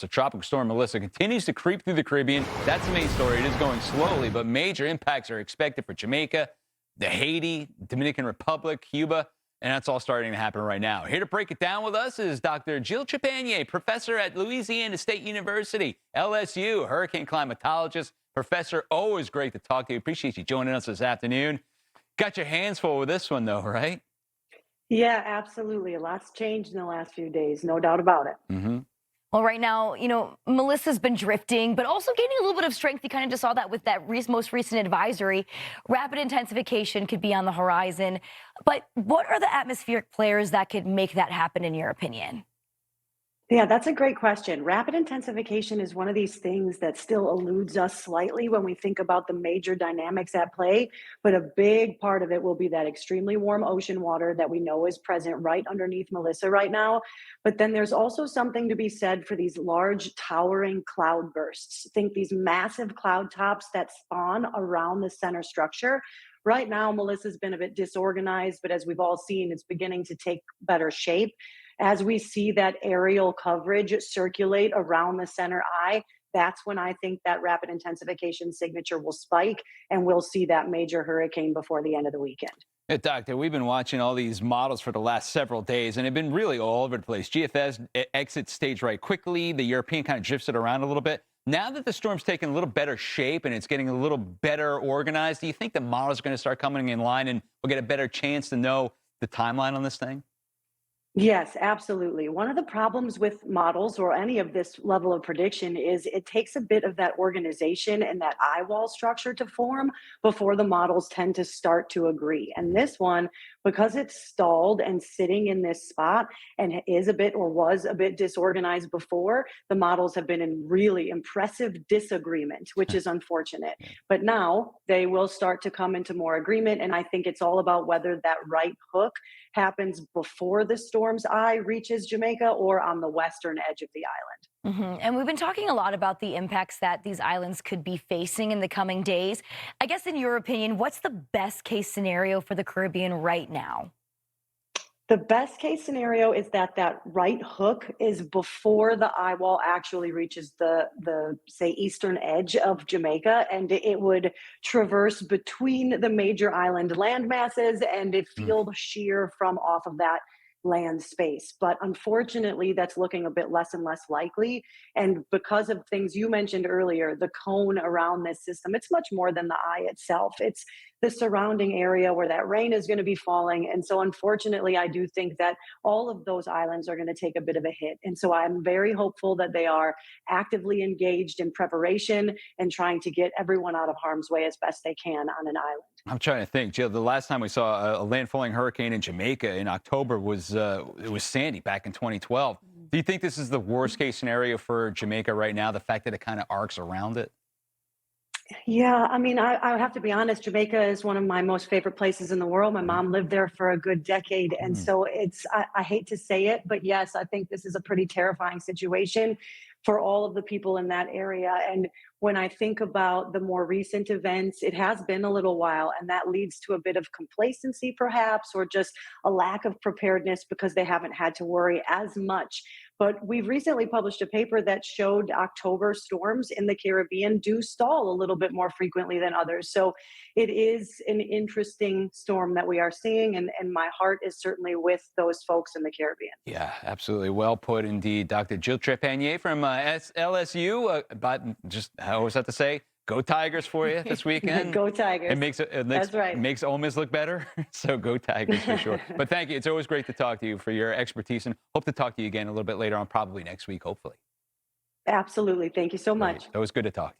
So Tropical Storm Melissa continues to creep through the Caribbean. That's the main story. It is going slowly, but major impacts are expected for Jamaica, the Haiti, Dominican Republic, Cuba, and that's all starting to happen right now. Here to break it down with us is Dr. Jill Trepanier, professor at Louisiana State University, LSU, hurricane climatologist. Professor, always great to talk to you. Appreciate you joining us this afternoon. Got your hands full with this one, though, right? Yeah, absolutely. A lot's changed in the last few days, no doubt about it. Mm-hmm. Well, right now, Melissa's been drifting, but also gaining a little bit of strength. You kind of just saw that with that most recent advisory. Rapid intensification could be on the horizon. But what are the atmospheric players that could make that happen, in your opinion? Yeah, that's a great question. Rapid intensification is one of these things that still eludes us slightly when we think about the major dynamics at play. But a big part of it will be that extremely warm ocean water that we know is present right underneath Melissa right now. But then there's also something to be said for these large, towering cloud bursts. Think these massive cloud tops that spawn around the center structure. Right now, Melissa's been a bit disorganized, but as we've all seen, it's beginning to take better shape. As we see that aerial coverage circulate around the center eye, that's when I think that rapid intensification signature will spike and we'll see that major hurricane before the end of the weekend. Yeah, Doctor, we've been watching all these models for the last several days, and they've been really all over the place. GFS exits stage right quickly. The European kind of drifts it around a little bit. Now that the storm's taking a little better shape and it's getting a little better organized, do you think the models are going to start coming in line and we'll get a better chance to know the timeline on this thing? Yes, absolutely. One of the problems with models or any of this level of prediction is it takes a bit of that organization and that eye wall structure to form before the models tend to start to agree. And this one, because it's stalled and sitting in this spot and is a bit or was a bit disorganized before, the models have been in really impressive disagreement, which is unfortunate. But now they will start to come into more agreement. And I think it's all about whether that right hook happens before the storm's eye reaches Jamaica or on the western edge of the island. And we've been talking a lot about the impacts that these islands could be facing in the coming days. I guess, in your opinion, what's the best case scenario for the Caribbean right now? The best case scenario is that that right hook is before the eye wall actually reaches the say eastern edge of Jamaica, and it would traverse between the major island land masses and it field shear from off of that land space. But unfortunately, that's looking a bit less and less likely. And because of things you mentioned earlier, the cone around this system, it's much more than the eye itself. It's the surrounding area where that rain is going to be falling. And so unfortunately, I do think that all of those islands are going to take a bit of a hit. And so I'm very hopeful that they are actively engaged in preparation and trying to get everyone out of harm's way as best they can on an island. I'm trying to think, Jill. The last time we saw a landfalling hurricane in Jamaica in October was it was Sandy back in 2012. Do you think this is the worst case scenario for Jamaica right now? The fact that it kind of arcs around it. Yeah, I mean, I have to be honest. Jamaica is one of my most favorite places in the world. My mom lived there for a good decade. And so I hate to say it, but yes, I think this is a pretty terrifying situation for all of the people in that area. And when I think about the more recent events, it has been a little while, and that leads to a bit of complacency, perhaps, or just a lack of preparedness because they haven't had to worry as much. But we've recently published a paper that showed October storms in the Caribbean do stall a little bit more frequently than others. So it is an interesting storm that we are seeing, and my heart is certainly with those folks in the Caribbean. Yeah, absolutely. Well put indeed. Dr. Jill Trepanier from LSU. But just, I always have to say, go Tigers for you this weekend. Go Tigers. That's right. It makes Ole Miss look better. So go Tigers for sure. But thank you. It's always great to talk to you for your expertise, and hope to talk to you again a little bit later on, probably next week, hopefully. Absolutely. Thank you so much. It was good to talk to you.